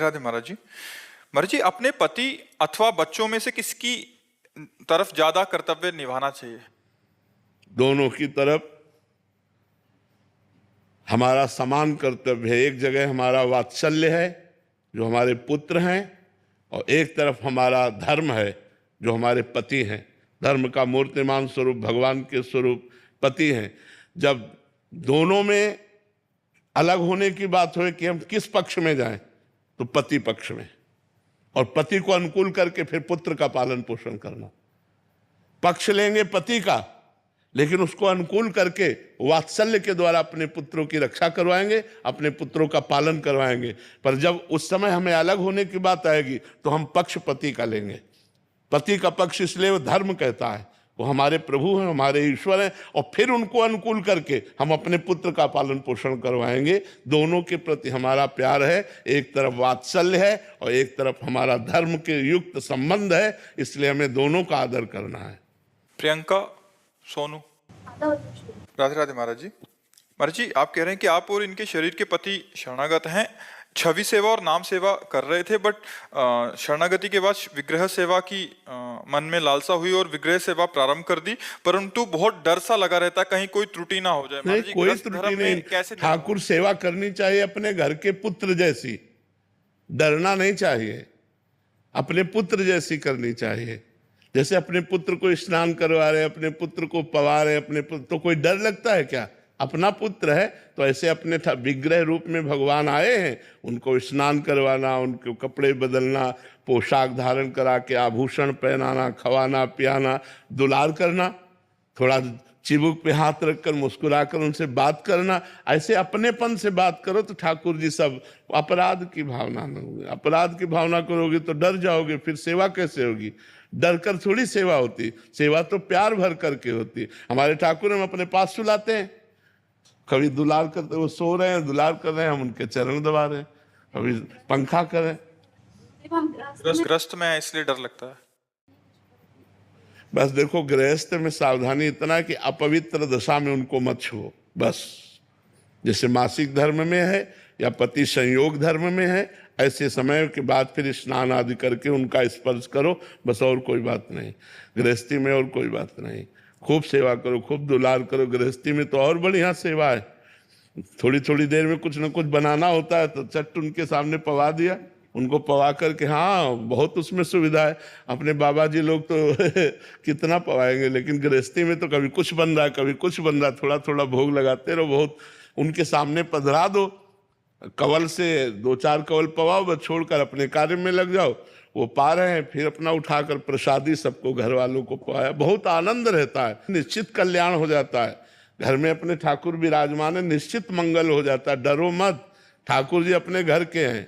राधे महाराज जी अपने पति अथवा बच्चों में से किसकी तरफ ज्यादा कर्तव्य निभाना चाहिए? दोनों की तरफ हमारा समान कर्तव्य है। एक जगह हमारा वात्सल्य है जो हमारे पुत्र हैं, और एक तरफ हमारा धर्म है जो हमारे पति हैं। धर्म का मूर्तिमान स्वरूप भगवान के स्वरूप पति हैं। जब दोनों में अलग होने की बात हो कि हम किस पक्ष में जाएं, तो पति पक्ष में, और पति को अनुकूल करके फिर पुत्र का पालन पोषण करना। पक्ष लेंगे पति का, लेकिन उसको अनुकूल करके वात्सल्य के द्वारा अपने पुत्रों की रक्षा करवाएंगे, अपने पुत्रों का पालन करवाएंगे। पर जब उस समय हमें अलग होने की बात आएगी तो हम पक्ष पति का लेंगे। पति का पक्ष इसलिए वो धर्म कहता है, वो हमारे प्रभु हैं, हमारे ईश्वर हैं, और फिर उनको अनुकूल करके हम अपने पुत्र का पालन पोषण करवाएंगे। दोनों के प्रति हमारा प्यार है, एक तरफ वात्सल्य है और एक तरफ हमारा धर्म के युक्त संबंध है, इसलिए हमें दोनों का आदर करना है। प्रियंका, सोनू। राधे राधे महाराज जी आप कह रहे हैं कि आप और इनके शरीर के पति शरणागत हैं, छवि सेवा और नाम सेवा कर रहे थे, बट शरणागति के बाद विग्रह सेवा की मन में लालसा हुई और विग्रह सेवा प्रारंभ कर दी, परंतु बहुत डर सा लगा रहता, कहीं कोई त्रुटि ना हो जाए। नहीं, कोई त्रुटि नहीं। कैसे ठाकुर सेवा करनी चाहिए अपने घर के पुत्र जैसी, डरना नहीं चाहिए, अपने पुत्र जैसी करनी चाहिए। जैसे अपने पुत्र को स्नान करवा रहे, अपने पुत्र को पवा रहे, अपने पुत्र, तो कोई डर लगता है क्या? अपना पुत्र है तो ऐसे अपने विग्रह रूप में भगवान आए हैं, उनको स्नान करवाना, उनको कपड़े बदलना, पोशाक धारण करा के आभूषण पहनाना, खवाना पियाना, दुलार करना, थोड़ा चिबुक पे हाथ रखकर मुस्कुराकर उनसे बात करना। ऐसे अपनेपन से बात करो तो ठाकुर जी सब अपराध की भावना न होगी। अपराध की भावना करोगे तो डर जाओगे, फिर सेवा कैसे होगी? डर कर थोड़ी सेवा होती, सेवा तो प्यार भर करके होती। हमारे ठाकुर हम अपने पास सुलाते हैं, कभी दुलार करते, वो सो रहे हैं दुलार कर रहे हैं, हम उनके चरण दबा रहे हैं, कभी पंखा कर रहे हैं। ग्रस्त में इसलिए डर लगता है। बस देखो, गृहस्थ में सावधानी इतना है कि अपवित्र दशा में उनको मत छुओ, बस। जैसे मासिक धर्म में है या पति संयोग धर्म में है, ऐसे समय के बाद फिर स्नान आदि करके उनका स्पर्श करो, बस, और कोई बात नहीं। गृहस्थी में और कोई बात नहीं। खूब सेवा करो, खूब दुलार करो। गृहस्थी में तो और बढ़िया सेवा है। थोड़ी थोड़ी देर में कुछ ना कुछ बनाना होता है तो चट उनके सामने पवा दिया, उनको पवा करके, हाँ बहुत उसमें सुविधा है। अपने बाबा जी लोग तो कितना पवाएंगे, लेकिन गृहस्थी में तो कभी कुछ बन रहा है, कभी कुछ बन रहा है, थोड़ा थोड़ा भोग लगाते रहो। बहुत उनके सामने पधरा दो, कवल से 2-4 कवल पवाओ, बस छोड़कर अपने कार्य में लग जाओ। वो पा रहे हैं, फिर अपना उठाकर प्रसादी सबको घर वालों को पवाया। बहुत आनंद रहता है, निश्चित कल्याण हो जाता है। घर में अपने ठाकुर विराजमान है, निश्चित मंगल हो जाता है। डरो मत, ठाकुर जी अपने घर के हैं।